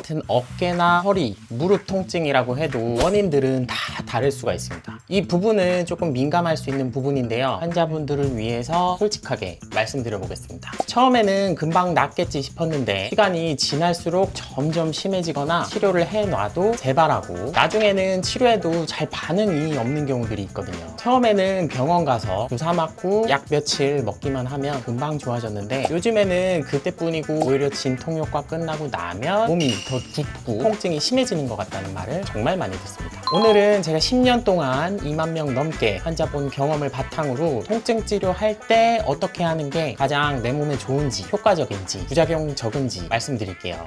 같은 어깨나 허리, 무릎 통증이라고 해도 원인들은 다 다를 수가 있습니다. 이 부분은 조금 민감할 수 있는 부분인데요. 환자분들을 위해서 솔직하게 말씀드려 보겠습니다. 처음에는 금방 낫겠지 싶었는데 시간이 지날수록 점점 심해지거나 치료를 해놔도 재발하고 나중에는 치료해도 잘 반응이 없는 경우들이 있거든요. 처음에는 병원 가서 주사 맞고 약 며칠 먹기만 하면 금방 좋아졌는데 요즘에는 그때뿐이고 오히려 진통 효과 끝나고 나면 몸이 더 붓고 통증이 심해지는 것 같다는 말을 정말 많이 듣습니다. 오늘은 제가 10년 동안 2만 명 넘게 환자 본 경험을 바탕으로 통증 치료할 때 어떻게 하는 게 가장 내 몸에 좋은지, 효과적인지, 부작용 적은지 말씀드릴게요.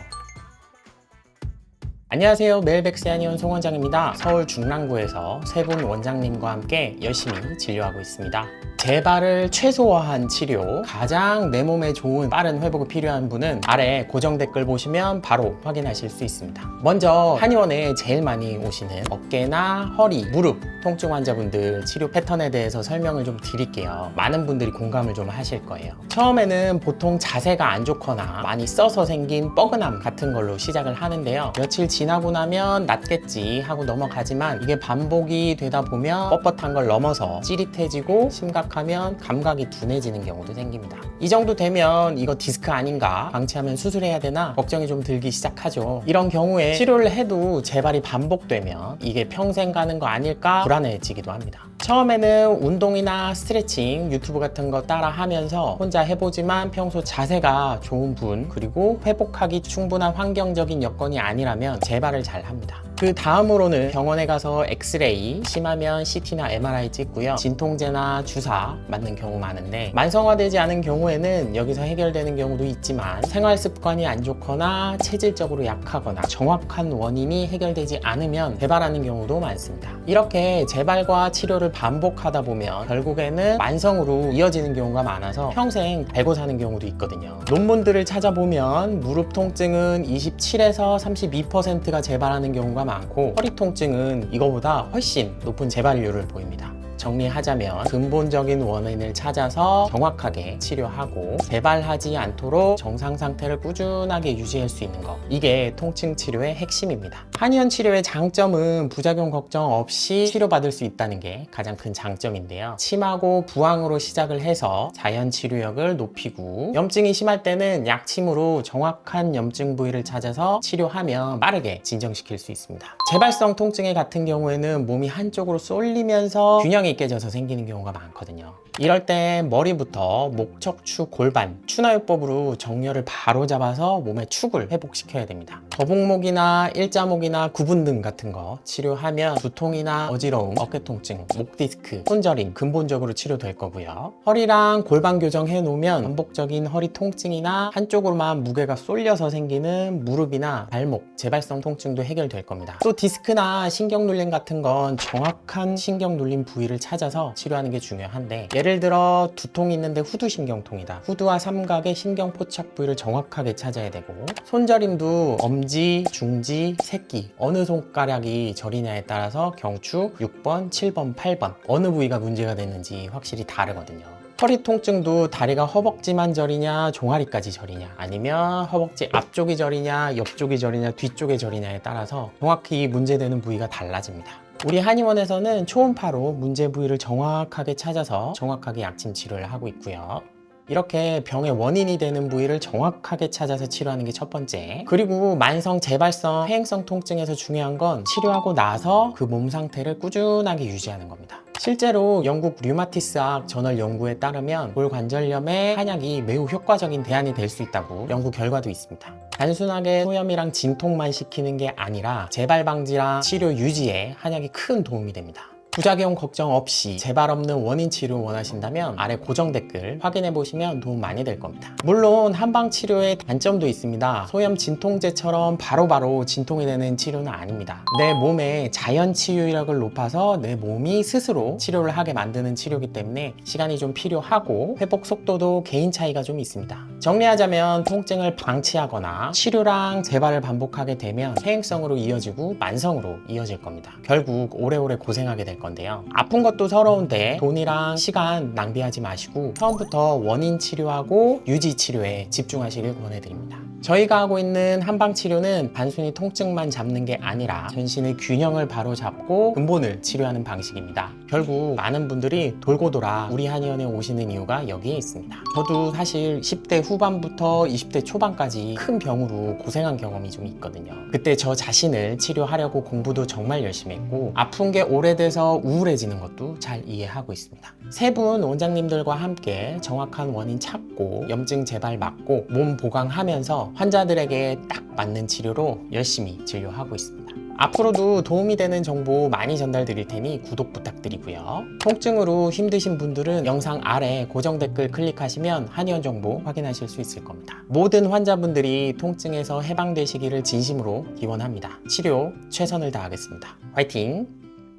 안녕하세요. 멜백스야니온 송원장입니다. 서울 중랑구에서 세 분 원장님과 함께 열심히 진료하고 있습니다. 재발을 최소화한 치료, 가장 내 몸에 좋은 빠른 회복이 필요한 분은 아래 고정 댓글 보시면 바로 확인하실 수 있습니다. 먼저 한의원에 제일 많이 오시는 어깨나 허리, 무릎 통증 환자분들 치료 패턴에 대해서 설명을 좀 드릴게요. 많은 분들이 공감을 좀 하실 거예요. 처음에는 보통 자세가 안 좋거나 많이 써서 생긴 뻐근함 같은 걸로 시작을 하는데요. 며칠 지나고 나면 낫겠지 하고 넘어가지만 이게 반복이 되다 보면 뻣뻣한 걸 넘어서 찌릿해지고 심각하면 감각이 둔해지는 경우도 생깁니다. 이 정도 되면 이거 디스크 아닌가? 방치하면 수술해야 되나? 걱정이 좀 들기 시작하죠. 이런 경우에 치료를 해도 재발이 반복되면 이게 평생 가는 거 아닐까? 불안해지기도 합니다. 처음에는 운동이나 스트레칭, 유튜브 같은 거 따라 하면서 혼자 해보지만 평소 자세가 좋은 분 그리고 회복하기 충분한 환경적인 여건이 아니라면 재발을 잘 합니다. 그 다음으로는 병원에 가서 엑스레이, 심하면 CT나 MRI 찍고요. 진통제나 주사 맞는 경우 많은데 만성화되지 않은 경우에는 여기서 해결되는 경우도 있지만 생활 습관이 안 좋거나 체질적으로 약하거나 정확한 원인이 해결되지 않으면 재발하는 경우도 많습니다. 이렇게 재발과 치료를 반복하다 보면 결국에는 만성으로 이어지는 경우가 많아서 평생 달고 사는 경우도 있거든요. 논문들을 찾아보면 무릎 통증은 27에서 32%가 재발하는 경우가 많고 허리 통증은 이거보다 훨씬 높은 재발률을 보입니다. 정리하자면 근본적인 원인을 찾아서 정확하게 치료하고 재발하지 않도록 정상 상태를 꾸준하게 유지할 수 있는 것, 이게 통증 치료의 핵심입니다. 한의원 치료의 장점은 부작용 걱정 없이 치료받을 수 있다는 게 가장 큰 장점인데요. 침하고 부항으로 시작을 해서 자연 치료력을 높이고 염증이 심할 때는 약침으로 정확한 염증 부위를 찾아서 치료하면 빠르게 진정시킬 수 있습니다. 재발성 통증의 같은 경우에는 몸이 한쪽으로 쏠리면서 균형이 깨져서 생기는 경우가 많거든요. 이럴 때 머리부터 목, 척추, 골반, 추나요법으로 정렬을 바로 잡아서 몸의 축을 회복시켜야 됩니다. 거북목이나 일자목이나 구분등 같은 거 치료하면 두통이나 어지러움, 어깨 통증, 목 디스크, 손저림 근본적으로 치료될 거고요. 허리랑 골반 교정해 놓으면 반복적인 허리 통증이나 한쪽으로만 무게가 쏠려서 생기는 무릎이나 발목, 재발성 통증도 해결될 겁니다. 또 디스크나 신경눌림 같은 건 정확한 신경눌림 부위를 찾아서 치료하는 게 중요한데 예를 들어 두통이 있는데 후두신경통이다. 후두와 삼각의 신경포착 부위를 정확하게 찾아야 되고 손저림도 엄지, 중지, 새끼 어느 손가락이 저리냐에 따라서 경추 6번, 7번, 8번 어느 부위가 문제가 됐는지 확실히 다르거든요. 허리 통증도 다리가 허벅지만 저리냐 종아리까지 저리냐 아니면 허벅지 앞쪽이 저리냐 옆쪽이 저리냐 뒤쪽이 저리냐에 따라서 정확히 문제되는 부위가 달라집니다. 우리 한의원에서는 초음파로 문제 부위를 정확하게 찾아서 정확하게 약침 치료를 하고 있고요. 이렇게 병의 원인이 되는 부위를 정확하게 찾아서 치료하는 게 첫 번째. 그리고 만성 재발성 퇴행성 통증에서 중요한 건 치료하고 나서 그 몸 상태를 꾸준하게 유지하는 겁니다. 실제로 영국 류마티스학 저널 연구에 따르면 골관절염에 한약이 매우 효과적인 대안이 될 수 있다고 연구 결과도 있습니다. 단순하게 소염이랑 진통만 시키는 게 아니라 재발 방지랑 치료 유지에 한약이 큰 도움이 됩니다. 부작용 걱정 없이 재발 없는 원인 치료 원하신다면 아래 고정 댓글 확인해 보시면 도움 많이 될 겁니다. 물론 한방 치료의 단점도 있습니다. 소염 진통제처럼 바로바로 진통이 되는 치료는 아닙니다. 내 몸의 자연 치유력을 높아서 내 몸이 스스로 치료를 하게 만드는 치료이기 때문에 시간이 좀 필요하고 회복 속도도 개인 차이가 좀 있습니다. 정리하자면 통증을 방치하거나 치료랑 재발을 반복하게 되면 퇴행성으로 이어지고 만성으로 이어질 겁니다. 결국 오래오래 고생하게 될 건데요. 아픈 것도 서러운데 돈이랑 시간 낭비하지 마시고 처음부터 원인 치료하고 유지 치료에 집중하시길 권해드립니다. 저희가 하고 있는 한방 치료는 단순히 통증만 잡는 게 아니라 전신의 균형을 바로 잡고 근본을 치료하는 방식입니다. 결국 많은 분들이 돌고 돌아 우리 한의원에 오시는 이유가 여기에 있습니다. 저도 사실 10대 후반부터 20대 초반까지 큰 병으로 고생한 경험이 좀 있거든요. 그때 저 자신을 치료하려고 공부도 정말 열심히 했고 아픈 게 오래돼서 우울해지는 것도 잘 이해하고 있습니다. 세 분 원장님들과 함께 정확한 원인 찾고 염증 재발 막고 몸 보강하면서 환자들에게 딱 맞는 치료로 열심히 진료하고 있습니다. 앞으로도 도움이 되는 정보 많이 전달 드릴 테니 구독 부탁드리고요. 통증으로 힘드신 분들은 영상 아래 고정 댓글 클릭하시면 한의원 정보 확인하실 수 있을 겁니다. 모든 환자분들이 통증에서 해방되시기를 진심으로 기원합니다. 치료 최선을 다하겠습니다. 화이팅!